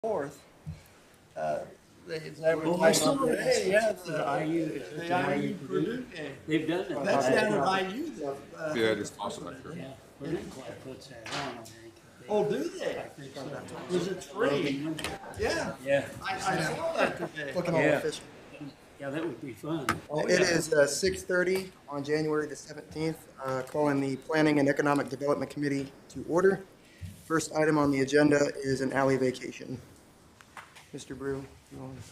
4th, it's advertised I saw that. today, yeah, The IU, it's the the IU IU Purdue game. They've done it. That's down Yeah, at IU though. Yeah, just toss it back there. Purdue Club puts that on, I think. Oh, do they? Was it free? Yeah, Yeah, I saw that today. Looking all Yeah. official. yeah, that would be fun. It is 6:30 on January the 17th, calling the Planning and Economic Development Committee to order. First item on the agenda is an alley vacation. Mr. Brew, you want to?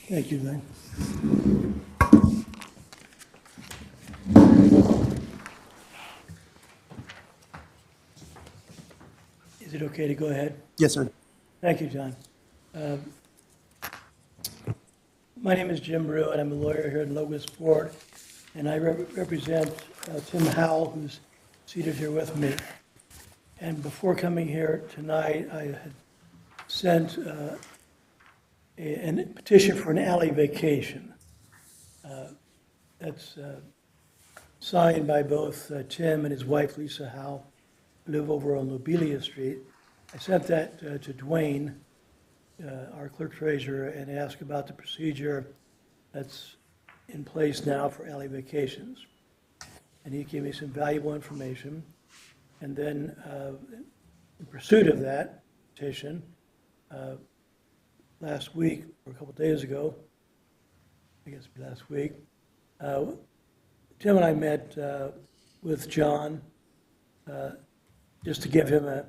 Thank you, Lynn. Is it okay to go ahead? Yes, sir. Thank you, John. My name is Jim Brew, and I'm a lawyer here in Logansport, and I represent Tim Howell, who's seated here with me. And before coming here tonight, I had sent a petition for an alley vacation. That's signed by both Tim and his wife, Lisa Howell, who live over on Lobelia Street. I sent that to Dwayne, our clerk treasurer, and asked about the procedure that's in place now for alley vacations. And he gave me some valuable information. And then, in pursuit of that petition, last week, or a couple of days ago, I guess last week, Tim and I met with John just to give him a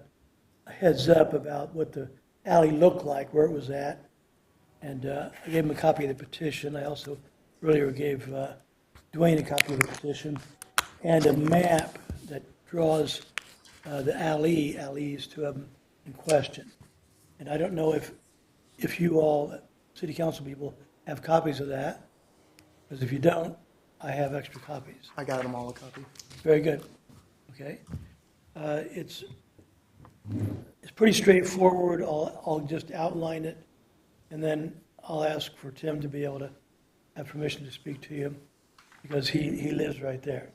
heads up about what the alley looked like, where it was at. And I gave him a copy of the petition. I also earlier gave Dwayne a copy of the petition and a map that draws the alleys to them in question. And I don't know if you all, city council people, have copies of that, because if you don't, I have extra copies. I got them all a copy. Very good. Okay. It's pretty straightforward. I'll just outline it, and then I'll ask for Tim to be able to have permission to speak to you, because he lives right there.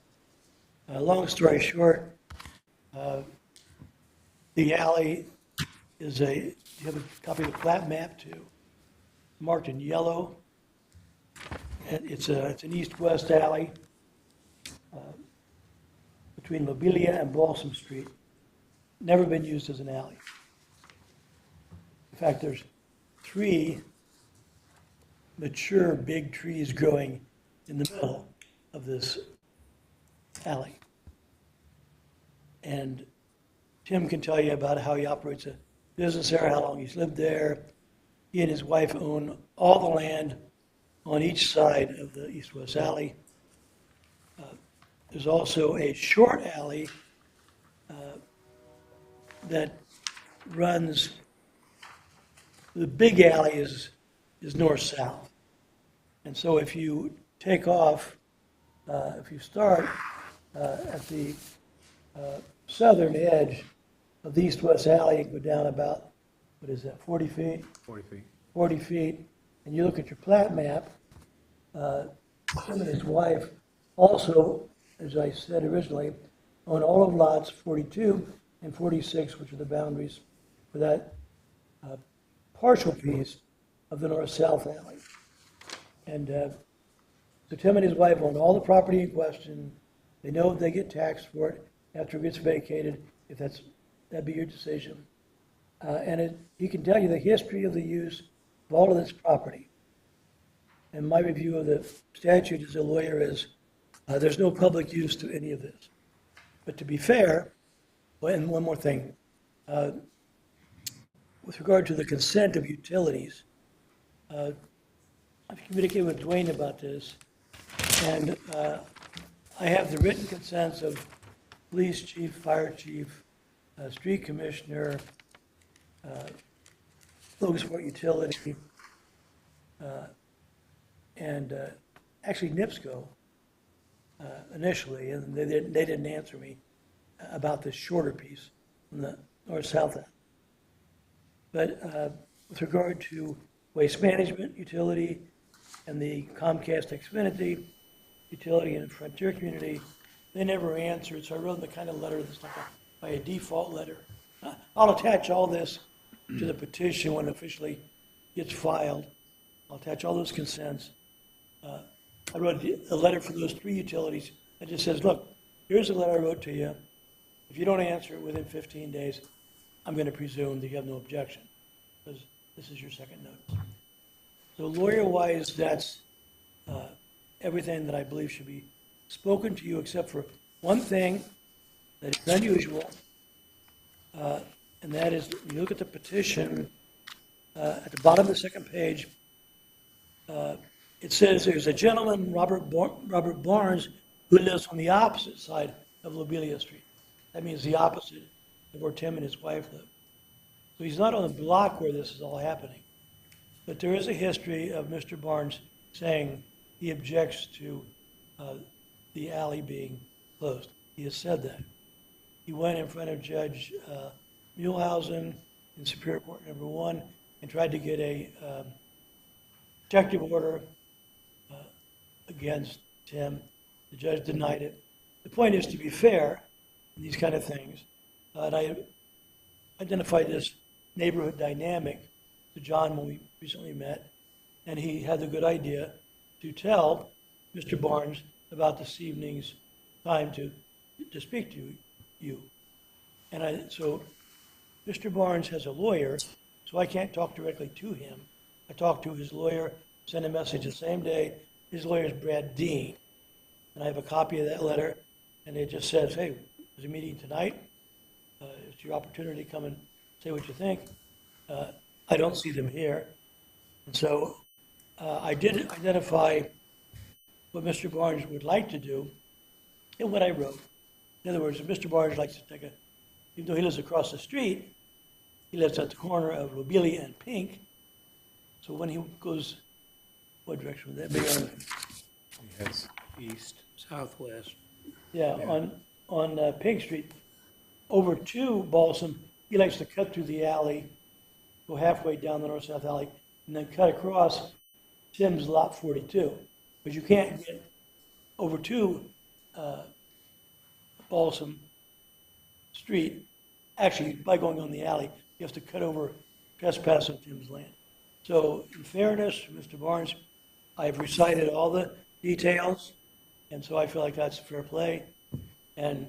Long story short, the alley is you have a copy of the plat map too, marked in yellow. And it's an east-west alley between Lobelia and Balsam Street. Never been used as an alley. In fact, there's 3 mature big trees growing in the middle of this alley. And Tim can tell you about how he operates a business there, how long he's lived there. He and his wife own all the land on each side of the east-west alley. There's also a short alley that runs, the big alley is north-south. And so if you take off, if you start at the southern edge of the east-west alley and go down about, 40 feet? 40 feet. 40 feet, and you look at your plat map, him and his wife also, as I said originally, own all of lots 42 and 46, which are the boundaries for that partial piece of the north-south alley. And so Tim and his wife own all the property in question. They know they get taxed for it after it gets vacated, if that'd be your decision. And he can tell you the history of the use of all of this property. And my review of the statute as a lawyer is there's no public use to any of this. But to be fair, and one more thing, with regard to the consent of utilities, I've communicated with Dwayne about this, and I have the written consents of police chief, fire chief, street commissioner, Logansport Utility, and actually NIPSCO initially, and they didn't answer me about this shorter piece from the north-south end. But with regard to waste management, utility, and the Comcast Xfinity utility and Frontier Community, they never answered, so I wrote them the kind of letter that's like by a default letter. I'll attach all this to the petition when it officially gets filed. I'll attach all those consents. I wrote a letter for those 3 utilities that just says, look, here's a letter I wrote to you. If you don't answer it within 15 days, I'm going to presume that you have no objection, because this is your second notice. So lawyer-wise, that's everything that I believe should be spoken to you, except for one thing that is unusual, and that is, when you look at the petition, at the bottom of the second page, it says there's a gentleman, Robert Barnes, who lives on the opposite side of Lobelia Street. That means the opposite of where Tim and his wife live. So he's not on the block where this is all happening. But there is a history of Mr. Barnes saying he objects to the alley being closed. He has said that. He went in front of Judge Muehlhausen in Superior Court Number 1 and tried to get a protective order against Tim. The judge denied it. The point is to be fair in these kind of things. And I identified this neighborhood dynamic to John when we recently met, and he had the good idea to tell Mr. Barnes about this evening's time to speak to you. And so Mr. Barnes has a lawyer, so I can't talk directly to him. I talked to his lawyer, sent a message the same day. His lawyer is Brad Dean. And I have a copy of that letter, and it just says, hey, there's a meeting tonight. It's your opportunity to come and say what you think. I don't see them here. And so I did identify what Mr. Barnes would like to do and what I wrote. In other words, if Mr. Barnes likes to take even though he lives across the street, he lives at the corner of Lobelia and Pink. So when he goes, what direction would that be? Yes. East, southwest. Yeah, on Pink Street, over to Balsam, he likes to cut through the alley, go halfway down the north-south alley, and then cut across Tim's Lot 42. But you can't get over to Balsam Street, actually, by going on the alley, you have to cut over, trespass on Tim's land. So in fairness, Mr. Barnes, I've recited all the details, and so I feel like that's fair play. And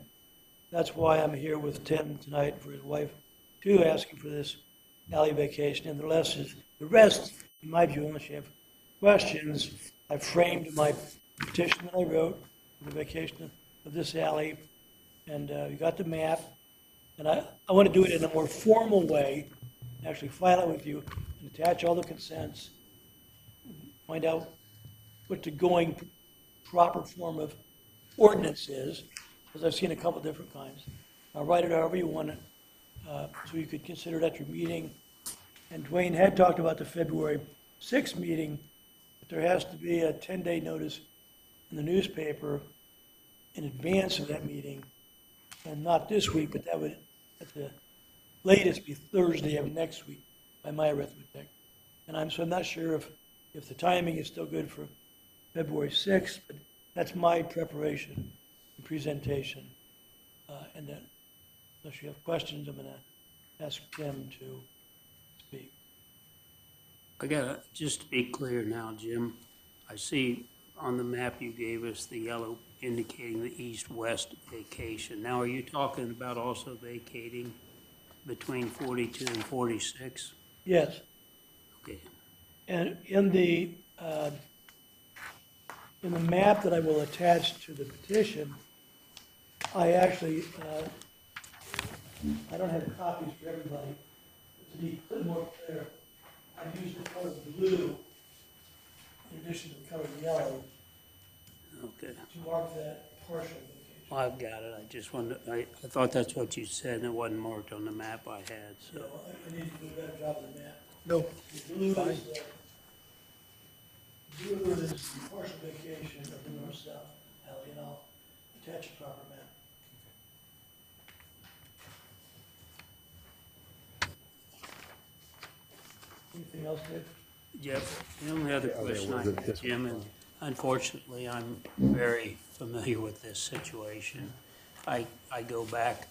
that's why I'm here with Tim tonight for his wife, too, asking for this alley vacation. And the rest, in my view, unless you have questions, I framed my petition that I wrote for the vacation of this alley, and you got the map. And I want to do it in a more formal way, actually file it with you, and attach all the consents, find out what the going proper form of ordinance is, because I've seen a couple different kinds. I'll write it however you want it, so you could consider it at your meeting. And Dwayne had talked about the February 6th meeting, but there has to be a 10-day notice in the newspaper in advance of that meeting, and not this week, but that would, at the latest, be Thursday of next week by my arithmetic. And I'm not sure if the timing is still good for February 6th, but that's my preparation and presentation. And then, unless you have questions, I'm going to ask Tim to speak. Just to be clear now, Jim, I see on the map you gave us the yellow indicating the east-west vacation. Now, are you talking about also vacating between 42 and 46? Yes. Okay. And in the map that I will attach to the petition, I actually, I don't have copies for everybody. To be more clear, I've used the color blue in addition to the color yellow Okay. to mark that partial vacation. Well, I've got it. I just wanted, I thought that's what you said, and it wasn't marked on the map I had, So so. I need to do a better job of the map. No. The blue is the partial vacation of the north-south alley, and I'll attach a proper map. Anything else, Dave? Jeff, the only other question I have, Jim, and unfortunately, I'm very familiar with this situation. I go back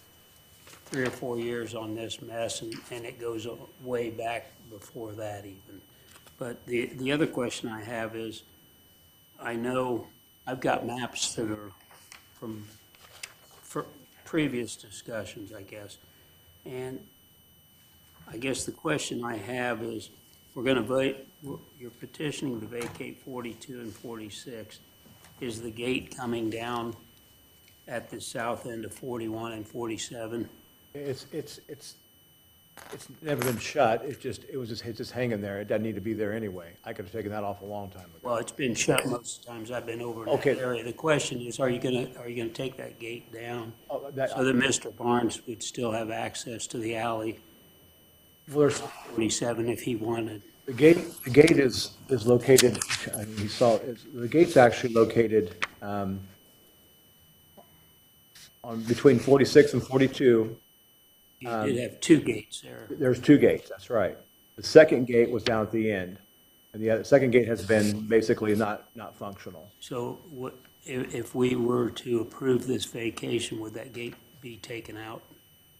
3 or 4 years on this mess, and it goes way back before that even. But the other question I have is, I know I've got maps that are from previous discussions, I guess. And I guess the question I have is, we're going to vote, you're petitioning to vacate 42 and 46. Is the gate coming down at the south end of 41 and 47? It's never been shut, it's just hanging there, it doesn't need to be there anyway. I could have taken that off a long time ago. Well, it's been shut most of the times I've been over in that Okay. area. The question is, are you gonna take that gate down Oh, so that Mr. Barnes would still have access to the alley Well, there's, 47 if he wanted? the gate is located, I mean, the gate's actually located, between 46 and 42. You did have 2 gates there. There's 2 gates, that's right. The second gate was down at the end, and the second gate has been basically not functional. So what, if we were to approve this vacation, would that gate be taken out?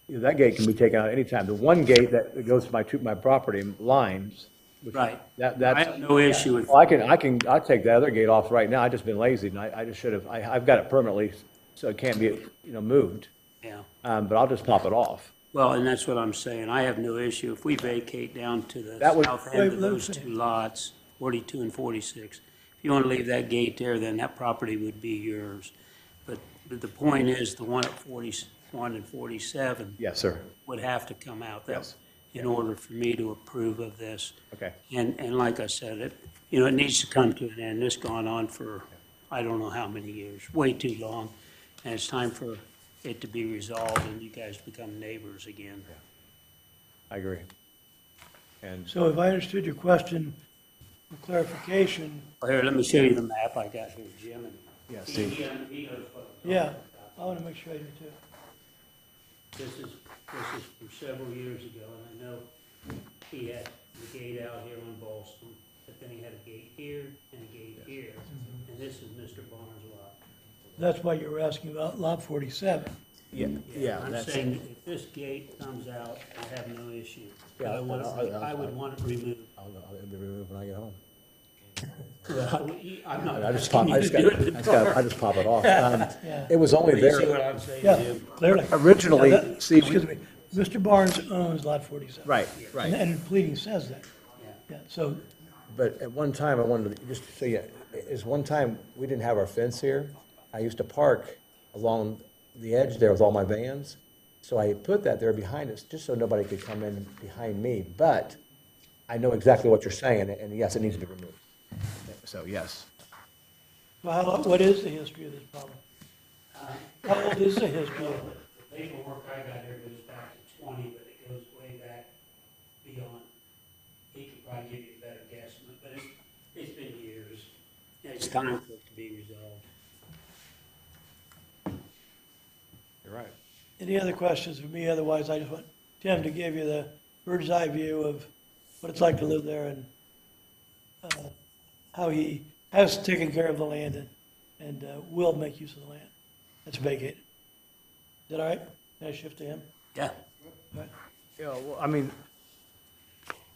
You know, that gate can be taken out anytime. The one gate that goes to my property lines, which- Right. That's. I have no issue with, Well, I'll take the other gate off right now. I've just been lazy, and I just should have, I've got it permanently, so it can't be, moved. yeah. But I'll just pop it off. Well, and that's what I'm saying. I have no issue. If we vacate down to the That would- south end of Wait, those let's- 2 lots, 42 and 46, if you want to leave that gate there, then that property would be yours. But the point is, the one at 41 and 47 Yes, sir. would have to come out. Yes. In order for me to approve of this. Okay. And like I said, it needs to come to an end. This gone on for, I don't know how many years, way too long. And it's time for it to be resolved and you guys become neighbors again. I agree. And So if I understood your question for clarification, Well, here, let me show you the map I got here, Jim. And Yeah, he- see. he knows what I'm talking yeah, about. I want to make sure I do too. This is from several years ago, and I know he had the gate out here on Boston, but then he had a gate here and a gate here, and this is Mr. Barnes' lot. That's why you were asking about lot 47. yeah, I'm that's, saying if this gate comes out, I have no issue. But Yeah, I would want it removed. I'll be removed when I get home. I'm not I just asking you to do it. I just pop it off. Yeah. It was only You see what there, I'm saying, Yeah, Jim? clearly. originally, Yeah, that- see, Excuse me, Mr. Barnes owns lot 47. right, And right. and the pleading says that. Yeah. Yeah, so, But at one time, I wanted to, just to say, is one time, we didn't have our fence here. I used to park along the edge there with all my vans. So I put that there behind us, just so nobody could come in behind me. But I know exactly what you're saying, and yes, it needs to be removed. So, yes. well, what is the history of this problem? How old is the history of it? The paperwork I got here goes back to 20, but it goes way back beyond. He could probably give you a better guesstimate, but it's been years. It's time for it to be resolved. You're right. Any other questions for me? Otherwise, I just want Tim to give you the bird's eye view of what it's like to live there and how he has taken care of the land and will make use of the land that's vacated. Is that all right? Can I shift to him? Yeah. All right. Yeah, well, I mean,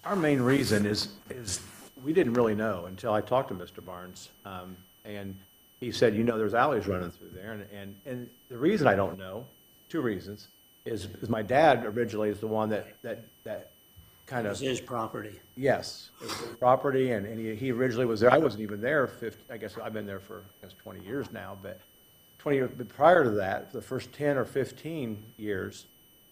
our main reason is we didn't really know until I talked to Mr. Barnes. And he said, there's alleys running through there. And the reason I don't know, 2 reasons, is my dad originally is the one that kind It's of, his property. yes, it was his property, and he originally was there. I wasn't even there, I guess I've been there for, 20 years now, but 20 years, but prior to that, for the first 10 or 15 years,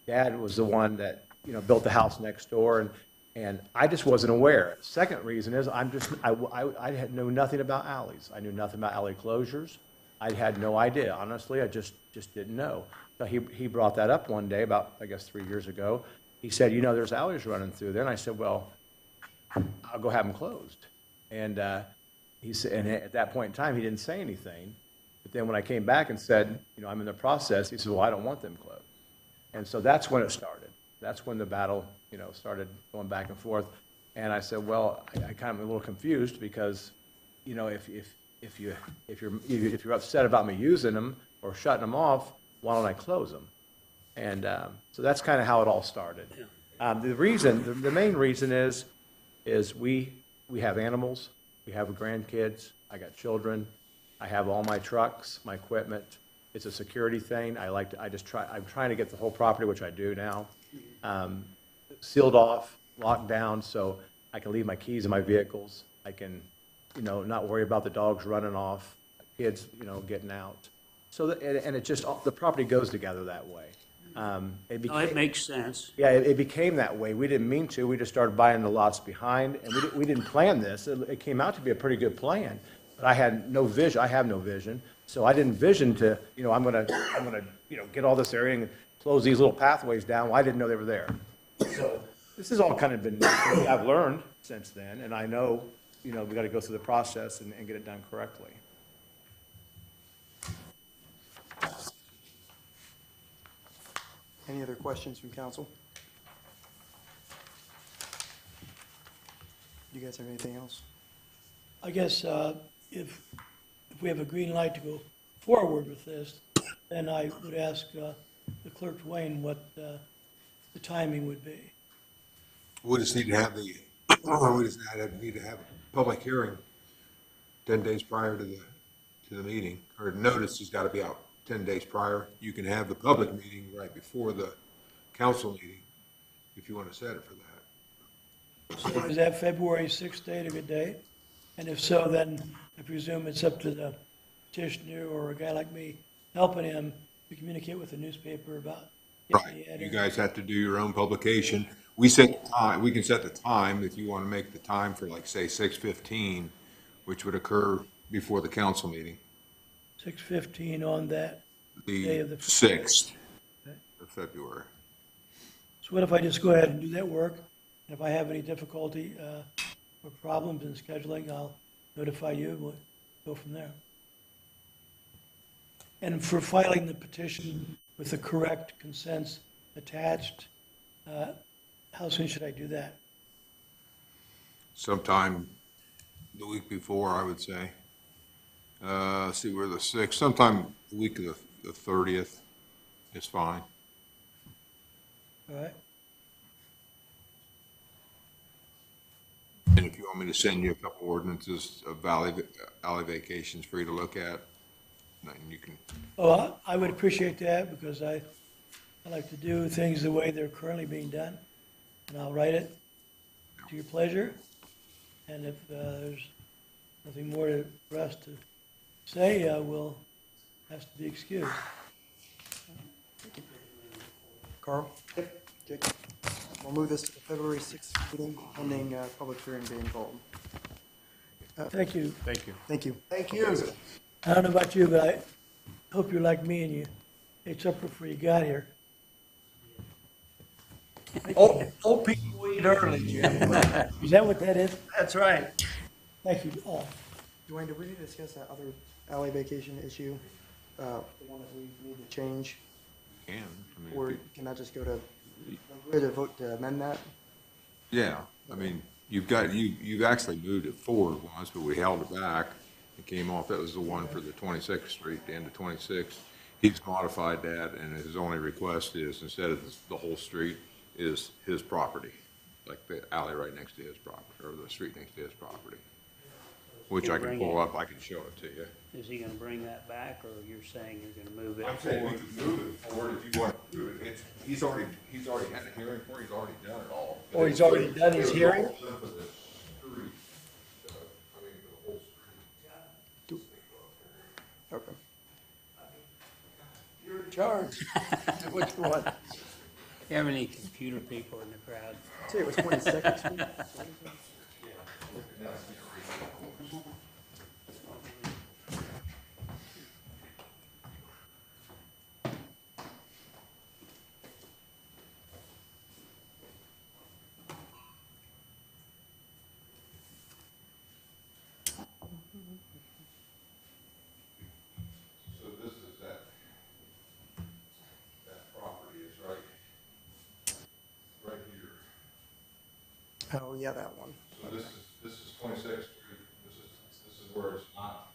Dad was the one that, built the house next door, and I just wasn't aware. Second reason is I had knew nothing about alleys. I knew nothing about alley closures. I had no idea, honestly. I just didn't know. So he brought that up one day about, I guess, 3 years ago. He said, there's alleys running through there. And I said, well, I'll go have them closed. And he said, and at that point in time, he didn't say anything. But then when I came back and said, I'm in the process, he said, well, I don't want them closed. And so that's when it started. That's when the battle, started going back and forth. And I said, well, I kind of am a little confused because, you know, if you're upset about me using them or shutting them off, why don't I close them? And so that's kind of how it all started. The main reason is we have animals, we have grandkids, I got children, I have all my trucks, my equipment. It's a security thing. I'm trying to get the whole property, which I do now, sealed off, locked down, so I can leave my keys in my vehicles. I can, you know, not worry about the dogs running off, kids, you know, getting out. So, and it just, the property goes together that way. It makes sense. Yeah, it became that way. We didn't mean to. We just started buying the lots behind, and we didn't plan this. It came out to be a pretty good plan, but I had no vision. I have no vision, so I didn't vision to, you know, I'm gonna, you know, get all this area and close these little pathways down. Well, I didn't know they were there. So this has all kind of been, I've learned since then, and I know, you know, we got to go through the process and get it done correctly. Any other questions from council? Do you guys have anything else? I guess if we have a green light to go forward with this, then I would ask the clerk Dwayne what the timing would be. We just need to have the, we just need to have a public hearing 10 days prior to the meeting, or notice has got to be out 10 days prior. You can have the public meeting right before the council meeting if you want to set it for that. Is that February 6th date a good day? And if so, then I presume it's up to the petitioner or a guy like me helping him to communicate with the newspaper about getting the Right. ad You in. guys have to do your own publication. We set the time, we can set the time if you want to make the time for like, say, 6:15, which would occur before the council meeting, 6:15 on that day the of the. 6th Okay. of February. So what if I just go ahead and do that work? And if I have any difficulty or problems in scheduling, I'll notify you and we'll go from there. And for filing the petition with the correct consents attached, how soon should I do that? Sometime the week before, I would say. See, we're the 6th, sometime the week of the 30th is fine. All right? And if you want me to send you a couple ordinances of alley vacations for you to look at, then you can, Oh, I would appreciate that because I like to do things the way they're currently being done. And I'll write it to your pleasure. And if there's nothing more for us to say, we'll have to be excused. Carl? Yep. Jake? We'll move this to the February 6th meeting, pending public hearing being called. Thank you. Thank you. Thank you. Thank you. I don't know about you, but I hope you're like me and you ate supper before you got here. Old people eat early, Jim. Is that what that is? That's right. Thank you all. Dwayne, did we discuss that other alley vacation issue? The one that we need to change? I mean, Or can that just go to, we had to vote to amend that? yeah, I mean, you've actually moved it forward once, but we held it back. It came off, that was the one for the 26th Street, the end of 26th. He's modified that, and his only request is, instead of the whole street, is his property, like the alley right next to his property, or the street next to his property, which I can pull up, I can show it to you. Is he gonna bring that back, or you're saying you're gonna move it I'm saying we forward? could move it forward if you want to move it. He's already had a hearing for it, he's already done it all. Oh, he's already done his hearing? It was all for the street, I mean, for the whole street. Okay. You're in charge. Which one? You have any computer people in the crowd? Say it was 22nd Street? So this is that property is right here. Oh, yeah, that one. So this is 26th Street, this is where it's not,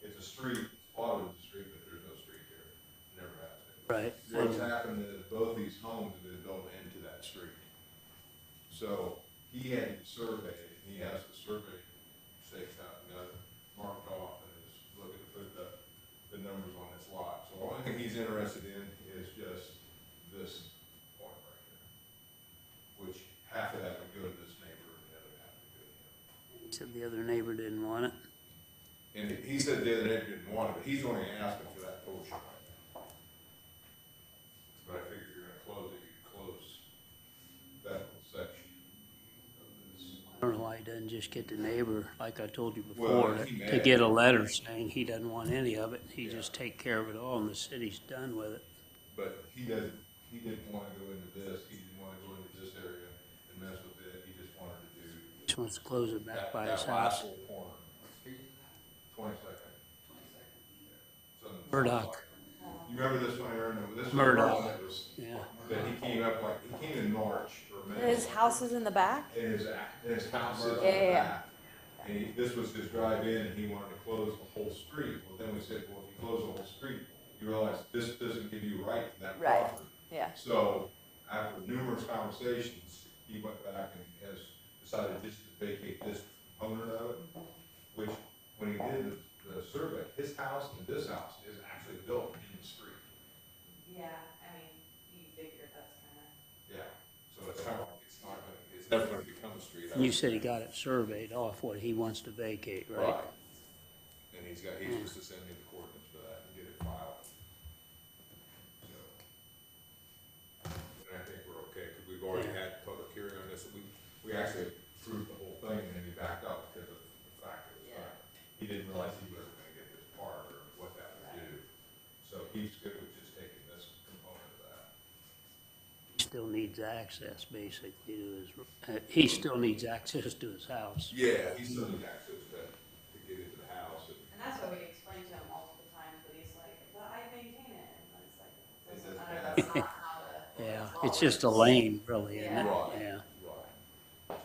it's a street, it's plotted as a street, but there's no street there, never has been. Right. What's happened is both these homes have been built into that street. So he had it surveyed, and he has the survey staked out, and got it marked off, and is looking to put the numbers on this lot. So the only thing he's interested in is just this point right here, which half of that would go to this neighbor, and the other half would go to him. Said the other neighbor didn't want it. And he said the other neighbor didn't want it, but he's only asking for that portion right now. But I figured you're gonna close it, you could close that little section of this. I don't know why he doesn't just get the neighbor, like I told you Well, before, he to may. get a letter saying he doesn't want any of it. He just take care of it all and the city's done with it. But he didn't wanna go into this, he didn't wanna go into this area and mess with it, he just wanted to do Just wants to close it back by his that last house. little corner. 22nd. Murdoch. You remember this one, Aaron? This was Murdoch. one that was, Yeah. that he came up like, he came in March or May. His house is in the back? And his house is in the Yeah, yeah, back. And this was his drive-in, and he wanted to close the whole street. Well, then we said, well, if you close the whole street, you realize this doesn't give you right to that Right. property. Yeah. So, after numerous conversations, he went back and has decided just to vacate this component of it, which, when he did the survey, his house and this house is actually built in the street. Yeah, I mean, you figure that's kind of. Yeah, so it's kind of like, it's never gonna become a street. You said he got it surveyed off what he wants to vacate, right? Right. And he's supposed to send me the coordinates for that and get it filed. So, and I think we're okay, because we've already had public hearing on this. We actually approved the whole thing, and then he backed up because of the fact that it was not, he didn't realize he wasn't gonna get this part or what that would do. So he's good with just taking this component of that. Still needs access basically to his, he still needs access to his house. Yeah, he still needs access to get into the house. And that's what we explained to him multiple times, but he's like, but I maintain it, and it's like, it doesn't matter, that's not how the. Yeah, it's just a lane really, isn't it? Right. Yeah. Right.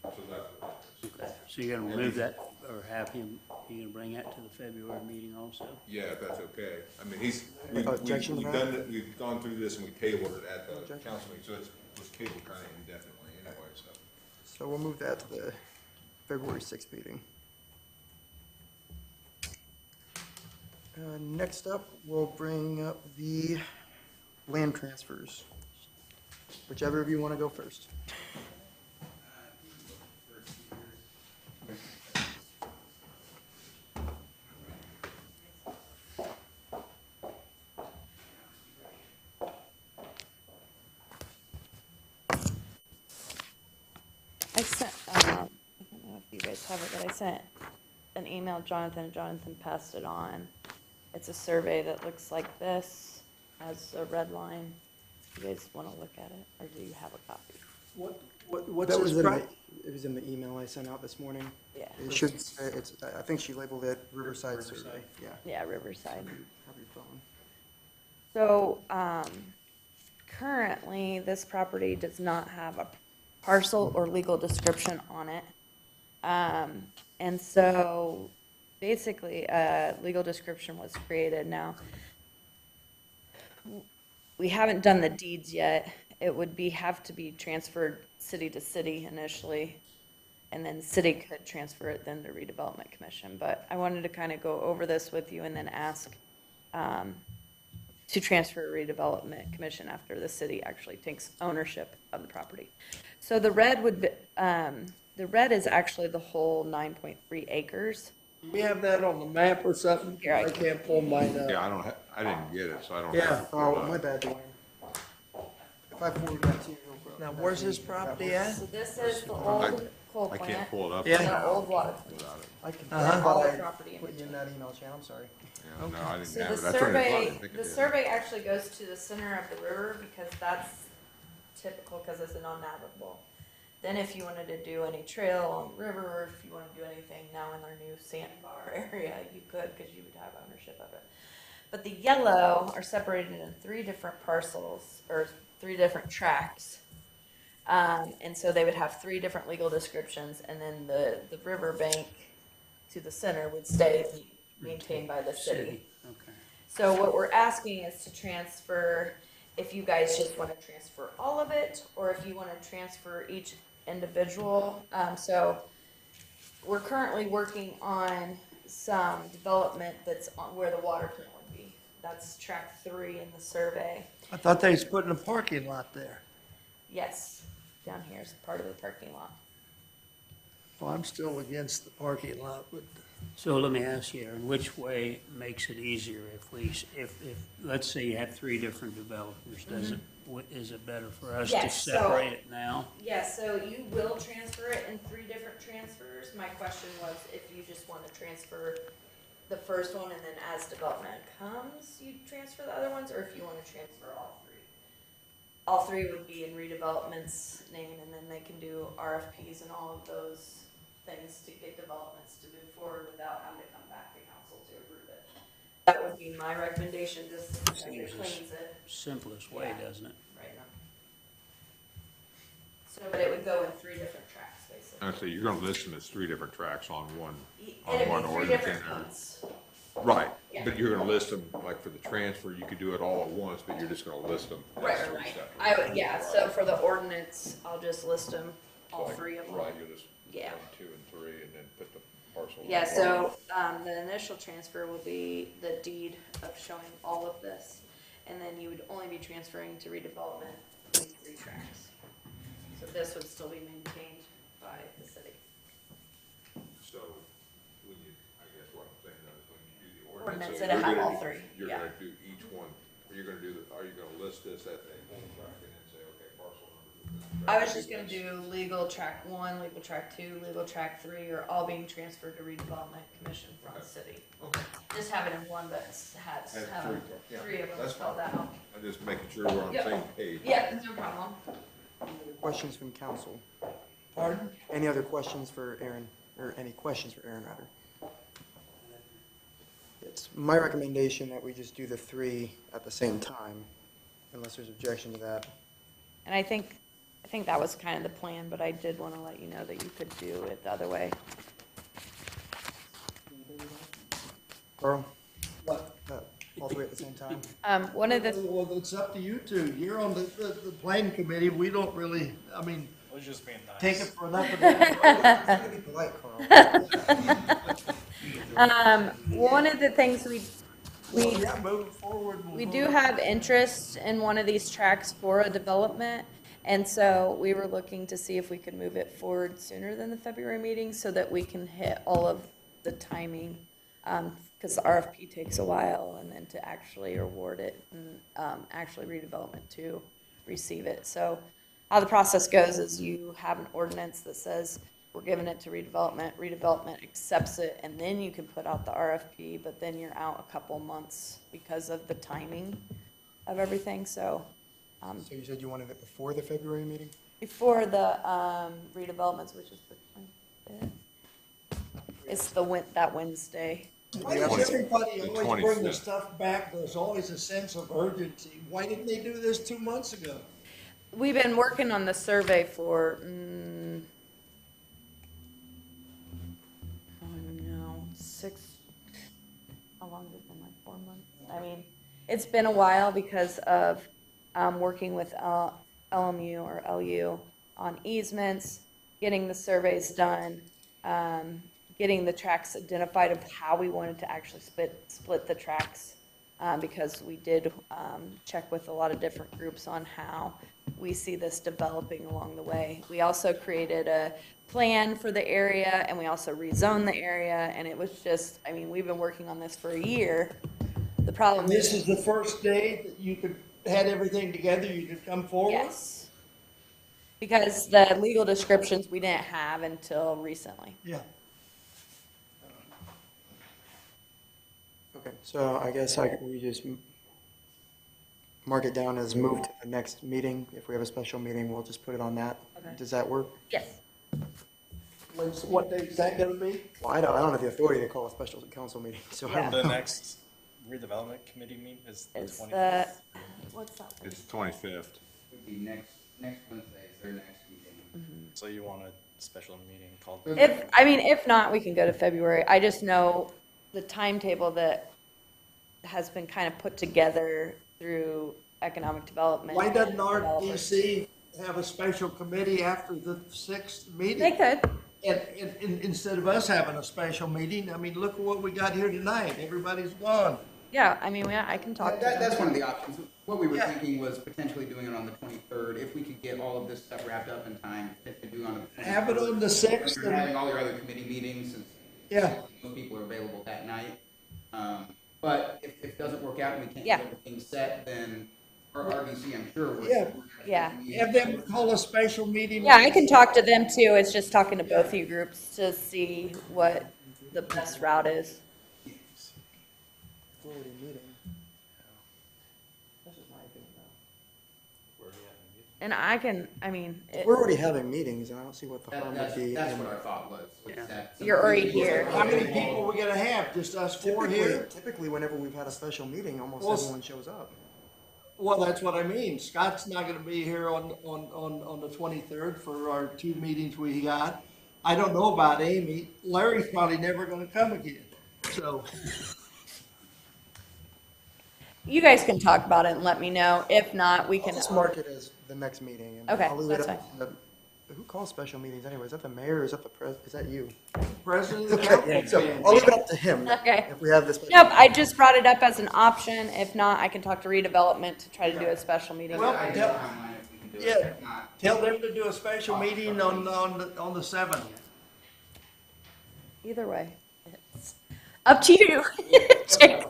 So that's what it is. Okay, so you're gonna move that, or have him, you gonna bring that to the February meeting also? Yeah, if that's okay. I mean, we've Objection to we've that? done it, we've gone through this and we tabled it at the Objection. council meeting, so it was tabled kind of indefinitely anyway, so. So we'll move that to the February 6th meeting. Next up, we'll bring up the land transfers. Whichever of you want to go first. I sent, I don't know if you guys have it, but I sent an email to Jonathan, and Jonathan passed it on. It's a survey that looks like this, has a red line. You guys want to look at it, or do you have a copy? What's That was his in pro- the, it was in the email I sent out this morning. Yeah, It should, say it's, I think she labeled it Riverside Survey, yeah. yeah, Riverside. Have your phone. So, currently, this property does not have a parcel or legal description on it. And so, basically, a legal description was created. Now, we haven't done the deeds yet. It would have to be transferred city to city initially, and then city could transfer it then to redevelopment commission. But I wanted to kind of go over this with you and then ask, to transfer redevelopment commission after the city actually takes ownership of the property. So the red would be, the red is actually the whole 9.3 acres. We have that on the map or something? Here, I I can't pull mine up. Yeah, I didn't get it, so I don't Yeah. have. Oh, my bad, Dwayne. If I forward that to you real quick. Now, where's his property at? So this is the old coal I plant, can't pull it up. Yeah. the old water. Without it. I can, All the I property in put you in between. that email chain, I'm sorry. Yeah, no, I didn't So have the it. That's what I survey, didn't think it the did. survey actually goes to the center of the river because that's typical because it's non-navigable. Then if you wanted to do any trail on the river, or if you want to do anything now in our new sandbar area, you could because you would have ownership of it. But the yellow are separated in 3 different parcels or 3 different tracts. And so they would have three different legal descriptions, and then the riverbank to the center would stay maintained by the city. Okay. So what we're asking is to transfer, if you guys just want to transfer all of it, or if you want to transfer each individual. So we're currently working on some development that's on where the water plant would be. That's track 3 in the survey. I thought they was putting a parking lot there. Yes, down here is part of the parking lot. Well, I'm still against the parking lot, but So let me ask you, Aaron, which way makes it easier if let's say you have 3 different developers, is it better for us to Yes, so- separate it now? Yeah, so you will transfer it in 3 different transfers. My question was if you just want to transfer the first one and then as development comes, you transfer the other ones, or if you want to transfer all 3. All 3 would be in redevelopment's name, and then they can do RFPs and all of those things to get developments to move forward without having to come back to council to approve it. That would be my recommendation, just because it cleans it Simplest way, Yeah. doesn't it? right now. So, but it would go in 3 different tracks, basically. Actually, you're gonna list them as 3 different tracks on one And it'd be 3 ordinance in different there. ones. Right, Yeah. but you're gonna list them, like for the transfer, you could do it all at once, but you're just gonna list them as Right, 3 right. separate. I would, yeah, so for the ordinance, I'll just list them, all Like, 3 of them. Right, you'll just Yeah. 1, 2, and 3, and then put the parcel. Yeah, number. so, the initial transfer will be the deed of showing all of this, and then you would only be transferring to redevelopment these 3 tracks. So this would still be maintained by the city. So, when you, I guess what I'm saying is, when you do the Ordinance, ordinance. so it'll you're have gonna all do- 3, You're yeah. gonna do each one, or you're gonna do, are you gonna list this at the home track and then say, okay, parcel number? I was just gonna do legal track 1, legal track 2, legal track 3, are all being transferred to redevelopment commission from the city. Okay, Just have it in one that has, Have 3 yeah, of them that's spelled fine. out. I'm just making sure we're on the Yep. same page. Yeah, no problem. Questions from council? pardon? Any other questions for Aaron, or any questions for Aaron, rather? It's my recommendation that we just do the 3 at the same time, unless there's objection to that. And I think that was kind of the plan, but I did want to let you know that you could do it the other way. Carl, What? all 3 at the same time? One of the, Well, it's up to you two. You're on the planning committee. We don't really, I mean, I was just being nice. take it for nothing. Well, Be polite, Carl. one of the things we yeah, moving forward. We do have interest in one of these tracks for a development, and so we were looking to see if we could move it forward sooner than the February meeting so that we can hit all of the timing. Because the RFP takes a while, and then to actually award it, and actually redevelopment to receive it. So how the process goes is you have an ordinance that says we're giving it to redevelopment accepts it, and then you can put out the RFP, but then you're out a couple months because of the timing of everything, so, So you said you wanted it before the February meeting? before the, redevelopments, which is the 25th. It's that Wednesday. Why does everybody The always bring the 25th. stuff back? There's always a sense of urgency. Why didn't they do this 2 months ago? We've been working on the survey for, I don't even know, how long has it been, like 4 months? I mean, it's been a while because of, working with LMU or LU on easements, getting the surveys done, getting the tracks identified of how we wanted to actually split the tracks. Because we did check with a lot of different groups on how we see this developing along the way. We also created a plan for the area, and we also rezoned the area, and it was just, I mean, we've been working on this for a year. The problem And this is, is the first day that you had everything together, you could come forward? yes. Because the legal descriptions we didn't have until recently. Yeah. Okay, so I guess we just mark it down as moved to the next meeting. If we have a special meeting, we'll just put it on that. Okay. Does that work? Yes. What day is that gonna be? Well, I don't have the authority to call a special council meeting, so I Yeah. don't The know. next redevelopment committee meet is the It's 25th. what's that? It's the 25th. Would be next Wednesday, their next meeting. So you want a special meeting called? If not, we can go to February. I just know the timetable that has been kind of put together through economic development. Why doesn't developers. RDC have a special committee after the 6th meeting? They could. And instead of us having a special meeting, I mean, look at what we got here tonight. Everybody's gone. Yeah, I mean, I can talk to them. That's one of the options. What we were Yeah. thinking was potentially doing it on the 23rd, if we could get all of this stuff wrapped up in time, if we do on the 23rd. Have it on the 6th. You're having all your other committee meetings, since Yeah. most people are available that night. But if it doesn't work out and we can't Yeah. get everything set, then our RDC, I'm sure, would. Yeah. Yeah. Have them call a special meeting. Yeah, I can talk to them too. It's just talking to both of you groups to see what the best route is. Already meeting. And I can, I mean, We're already having meetings, and I don't see what the harm would That's be. that's in- what our thought was. was Yeah. that You're already here. How many people we gonna have? Just us four here? Typically, whenever we've had a special meeting, almost Well, everyone shows up. Well, that's what I mean. Scott's not gonna be here on the 23rd for our 2 meetings we got. I don't know about Amy. Larry's probably never gonna come again. So, You guys can talk about it and let me know. If not, we can. Let's mark it as the next meeting. And Okay, I'll leave it that's up to who calls special meetings anyway? Is that the mayor or is that is that you? President of the Okay, so council. I'll leave it up to him. Okay. If we have this. Nope, I just brought it up as an option. If not, I can talk to redevelopment to try to do a special meeting. Well, I tell- timeline if we can do it. Yeah. If not, Tell them to do a special meeting on the 7th. Either way, it's up to you. Jake.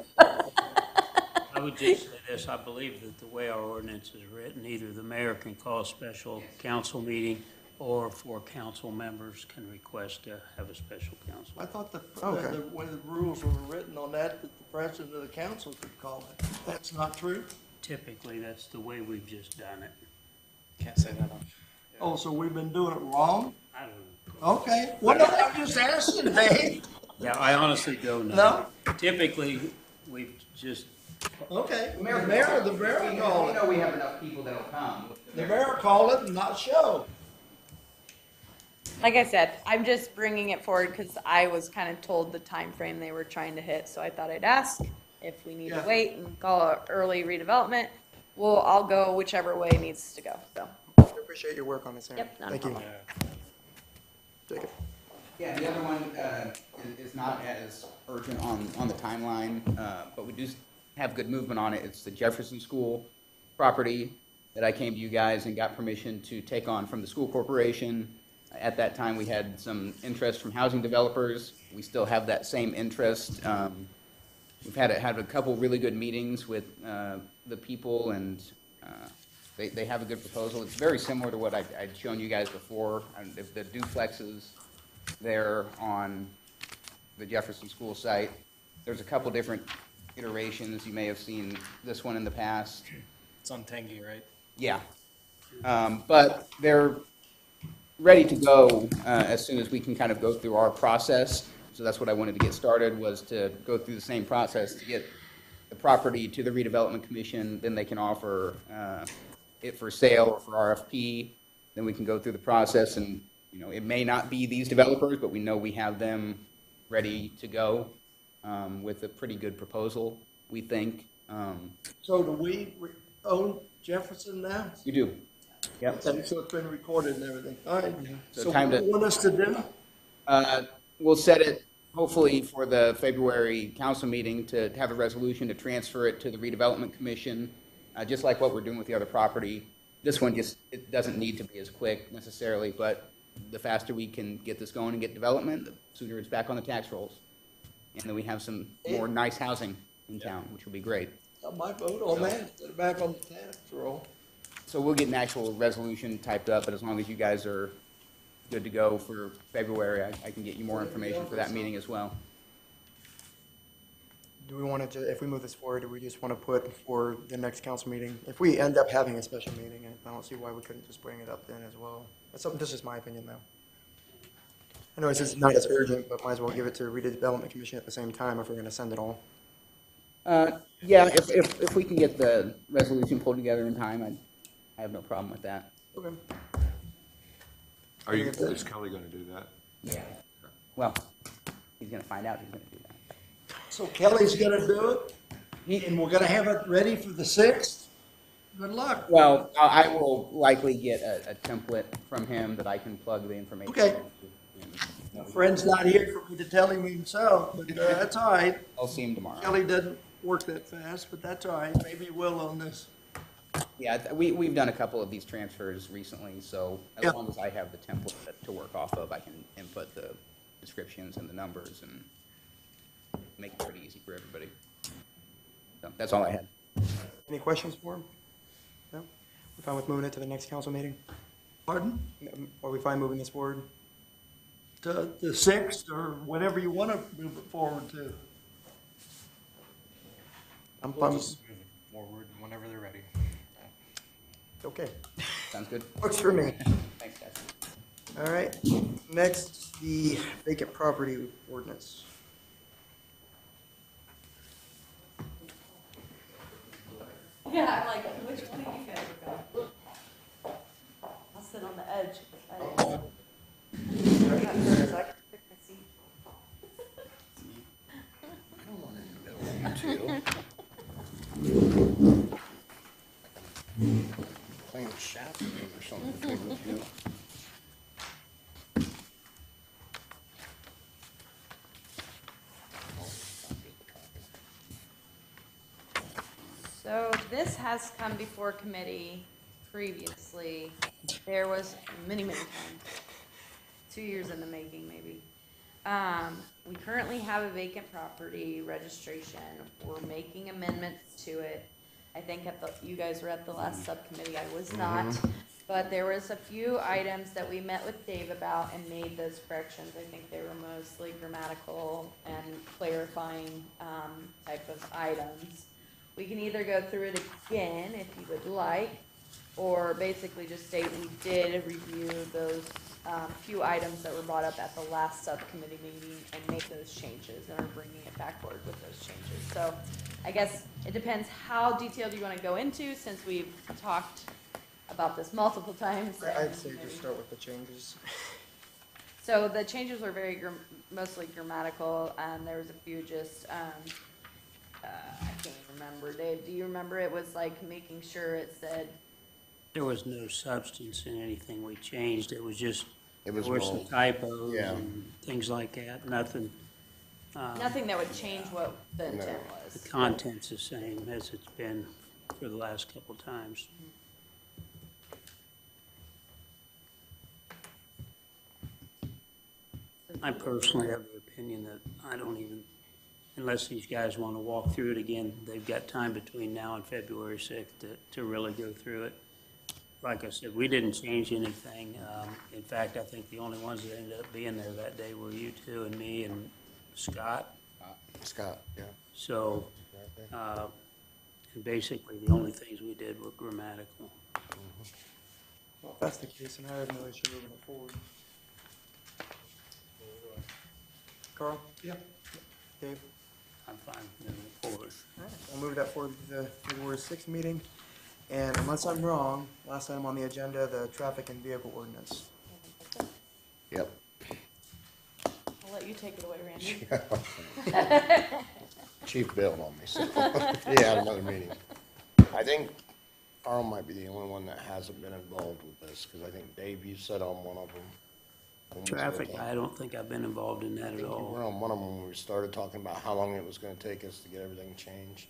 I would just say this, I believe that the way our ordinance is written, either the mayor can call a special council meeting, or 4 council members can request to have a special council. I thought Okay. the way the rules were written on that the president of the council could call it. That's not true? Typically, that's the way we've just done it. Can't say that on. Oh, so we've been doing it wrong? I don't know. Okay. Well, no, I'm just asking, Dave. Yeah, I honestly don't know. No? Typically, we've just, Okay. The mayor The mayor we called it. know we have enough people that'll come. The mayor called it and not show. Like I said, I'm just bringing it forward because I was kind of told the time frame they were trying to hit, so I thought I'd ask if we need to Yeah. wait and call it early redevelopment. I'll go whichever way needs to go, so. I appreciate your work on this, Aaron. Yep, not a Thank you. problem. Jacob. Yeah, the other one is not as urgent on the timeline, but we do have good movement on it. It's the Jefferson School property that I came to you guys and got permission to take on from the school corporation. At that time, we had some interest from housing developers. We still have that same interest. We've had a couple really good meetings with the people, and they have a good proposal. It's very similar to what I'd shown you guys before, the duplexes there on the Jefferson School site. There's a couple different iterations. You may have seen this one in the past. It's on Tengi, right? Yeah. But they're ready to go as soon as we can kind of go through our process. So that's what I wanted to get started, was to go through the same process to get the property to the redevelopment commission. Then they can offer it for sale or for RFP. Then we can go through the process, and, you know, it may not be these developers, but we know we have them ready to go with a pretty good proposal, we think. So do we own Jefferson now? We do. Yep. And so it's been recorded and everything. All right. So So what time do to- you want us to do? We'll set it hopefully for the February council meeting to have a resolution to transfer it to the redevelopment commission, just like what we're doing with the other property. This one it doesn't need to be as quick necessarily, but the faster we can get this going and get development, the sooner it's back on the tax rolls. And then we have some more nice housing in town, which will be great. I might vote on that. Put it back on the tax roll. So we'll get an actual resolution typed up, but as long as you guys are good to go for February, I can get you more information for that meeting as well. Do we want to, if we move this forward, do we just want to put for the next council meeting? If we end up having a special meeting, I don't see why we couldn't just bring it up then as well. That's something, this is my opinion though. I know it's not as urgent, but might as well give it to the redevelopment commission at the same time if we're going to send it all. Yeah, if we can get the resolution pulled together in time, I have no problem with that. Okay. Is Kelly gonna do that? Yeah. Well, he's gonna find out he's gonna do that. So Kelly's gonna do it, and we're gonna have it ready for the 6th? Good luck. Well, I will likely get a template from him that I can plug the information Okay. into. My friend's not here for me to tell him himself, but that's all right. I'll see him tomorrow. Kelly doesn't work that fast, but that's all right. Maybe he will on this. Yeah, we've done a couple of these transfers recently, so as Yeah. long as I have the template to work off of, I can input the descriptions and the numbers and make it pretty easy for everybody. So that's all I had. Any questions for him? No? We're fine with moving it to the next council meeting? Pardon? Are we fine moving this forward? To the 6th or whatever you want to move it forward to. I'm We'll fine. just move it forward whenever they're ready. Okay, Sounds good? works for me. Thanks, guys. All right, next, the vacant property ordinance. Yeah, I'm like, which one of you guys are going? I'll sit on the edge. So I can pick my seat. Playing shaft or something with you. So this has come before committee previously. There was many, many times, 2 years in the making, maybe. We currently have a vacant property registration. We're making amendments to it. I think you guys were at the last subcommittee. I was not. But there was a few items that we met with Dave about and made those corrections. I think they were mostly grammatical and clarifying, type of items. We can either go through it again if you would like, or basically just state we did review those few items that were brought up at the last subcommittee meeting and make those changes and are bringing it backward with those changes. So I guess it depends how detailed you want to go into, since we've talked about this multiple times. I'd say just start with the changes. So the changes were very mostly grammatical, and there was a few just, I can't remember. Dave, do you remember? It was like making sure it said, There was no substance in anything we changed. It was just, It there was were some bold. typos Yeah. and things like that. Nothing, nothing that would change what the intent the was. content's the same as it's been for the last couple of times. I personally have the opinion that I don't even, unless these guys want to walk through it again, they've got time between now and February 6th to really go through it. Like I said, we didn't change anything. In fact, I think the only ones that ended up being there that day were you two and me and Scott. Scott, yeah. So, and basically, the only things we did were grammatical. Well, if that's the case, then I have no issue moving it forward. Carl? Yeah. Dave? I'm fine moving forward. All right, I'll move that forward to the February 6th meeting. And unless I'm wrong, last item on the agenda, the traffic and vehicle ordinance. Yep. I'll let you take it away, Randy. Chief bailed on me, so he had another meeting. I think Carl might be the only one that hasn't been involved with this, because I think Dave, you said on one of them. when we started Traffic, talking- I don't think I've been involved in that I at think you were all. on one of them when we started talking about how long it was gonna take us to get everything changed.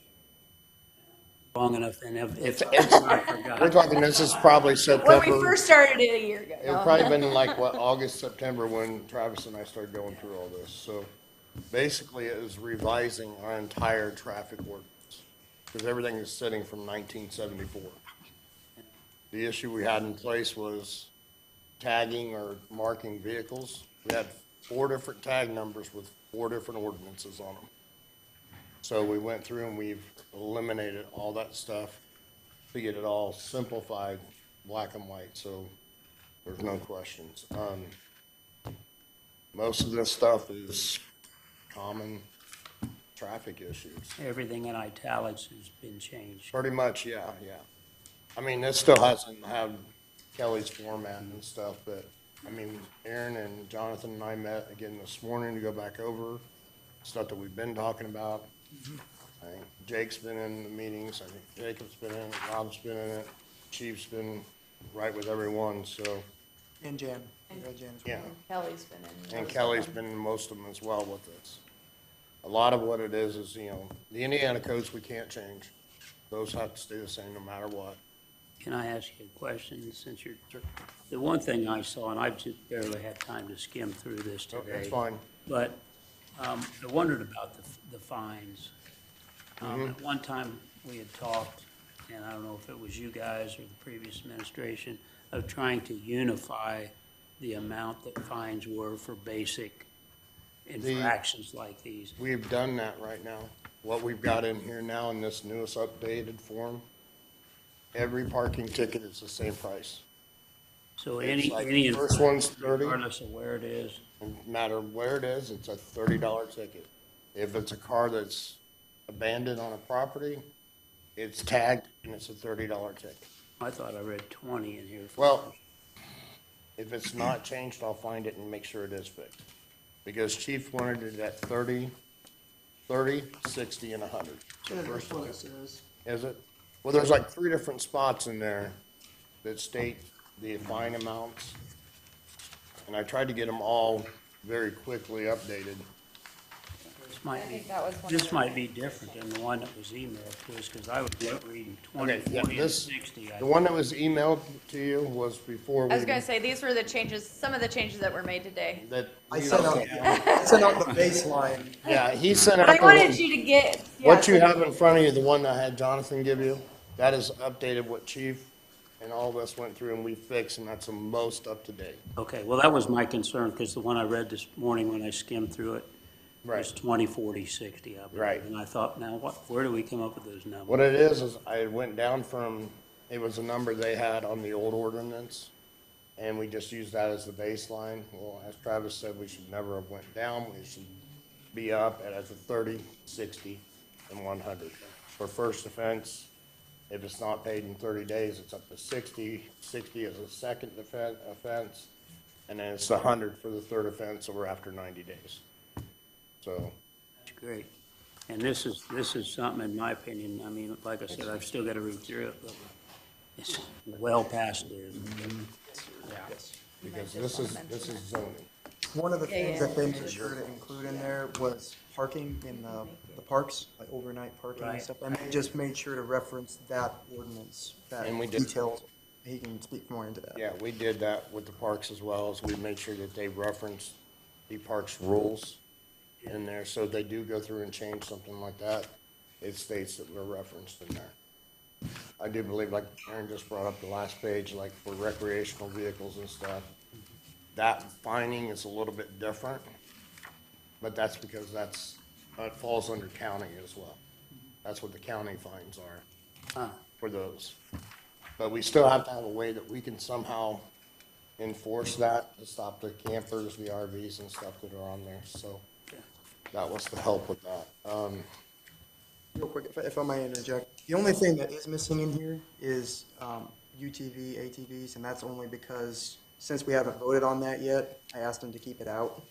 Long enough, and if I We're forgot. talking, this is probably When September. we first started it a year ago. It would probably been like, what, August, September, when Travis and I started going through all this. So basically, it was revising our entire traffic ordinance, because everything is sitting from 1974. The issue we had in place was tagging or marking vehicles. We had 4 different tag numbers with 4 different ordinances on them. So we went through and we've eliminated all that stuff to get it all simplified, black and white, so there's no questions. Most of this stuff is common traffic issues. Everything in italics has been changed. Pretty much, yeah. I mean, this still hasn't had Kelly's format and stuff, but I mean, Aaron and Jonathan and I met again this morning to go back over stuff that we've been talking about. I think Jake's been in the meetings, I think Jacob's been in it, Rob's been in it, Chief's been right with everyone, so, And Jan. We got Jan as well. yeah. Kelly's been in. And most of Kelly's them. been in most of them as well with this. A lot of what it is, you know, the Indiana codes we can't change. Those have to stay the same no matter what. Can I ask you a question, since you're, the one thing I saw, and I've just barely had time to skim through this So today. That's fine. But I wondered about the fines. At one time, we had talked, and I don't know if it was you guys or the previous administration, of trying to unify the amount that fines were for basic infractions like these. We've done that right now. What we've got in here now in this newest updated form, every parking ticket is the same price. So It's any, like any first one's infraction, 30. regardless of where it is, No matter where it is, it's a $30 ticket. If it's a car that's abandoned on a property, it's tagged and it's a $30 ticket. I thought I read 20 in here. Well, if it's not changed, I'll find it and make sure it is fixed. Because Chief wanted it at 30, 60, and 100. Yeah, that's what it says. Is it? Well, there's like 3 different spots in there that state the fine amounts. And I tried to get them all very quickly updated. This might I be, think that was one of this the- might be different than the one that was emailed to us, because I was reading 20, Okay, yeah, 40, and this, 60. the one that was emailed to you was before we. I was gonna say, these were the changes, some of the changes that were made today. That. I sent out the baseline. Yeah, he sent out. I the wanted one- you to get. What yeah, you so- have in front of you, the one that I had Jonathan give you, that is updated what Chief and all of us went through and we fixed, and that's the most up to date. Okay, well, that was my concern, because the one I read this morning when I skimmed through it was Right. 20, 40, 60, I believe. Right. And I thought, now, where do we come up with those numbers? What it is I went down from, it was a number they had on the old ordinance, and we just used that as the baseline. Well, as Travis said, we should never have went down, we should be up at as a 30, 60, and 100. For first offense, if it's not paid in 30 days, it's up to 60. 60 is a second offense, and then it's 100 for the third offense, or after 90 days. So, That's great. And this is something, in my opinion, I mean, like I said, I've still got to read through it, but it's well past there. because this is zoning. One of the Yeah, things yeah. that they made sure to include in there was parking in the parks, like overnight parking and Right. stuff. And they just made sure to reference that ordinance, that And we did. detailed. He can speak more into that. Yeah, we did that with the parks as well, as we made sure that they referenced the parks rules in there, so if they do go through and change something like that, it states that we're referenced in there. I do believe, like Aaron just brought up the last page, like for recreational vehicles and stuff, that fining is a little bit different, but that's because it falls under county as well. That's what the county fines are for those. But we still have to have a way that we can somehow enforce that to stop the campers, the RVs and stuff that are on there, so that was to help with that. Real quick, if I may interject, the only thing that is missing in here is UTV, ATVs, and that's only because, since we haven't voted on that yet, I asked them to keep it out.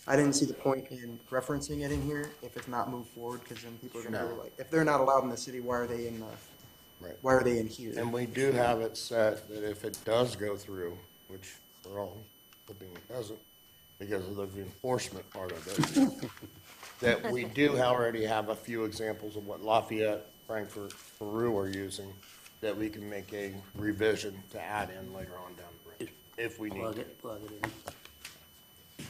I didn't see the point in referencing it in here if it's not moved forward, because then people are gonna be No. like, if they're not allowed in the city, why are they in Right. why are they in here? And we do have it set that if it does go through, which we're all hoping it doesn't, because of the enforcement part of it, that we do already have a few examples of what Lafayette, Frankfurt, Peru are using, that we can make a revision to add in later on down the road, if we need to. Plug it in.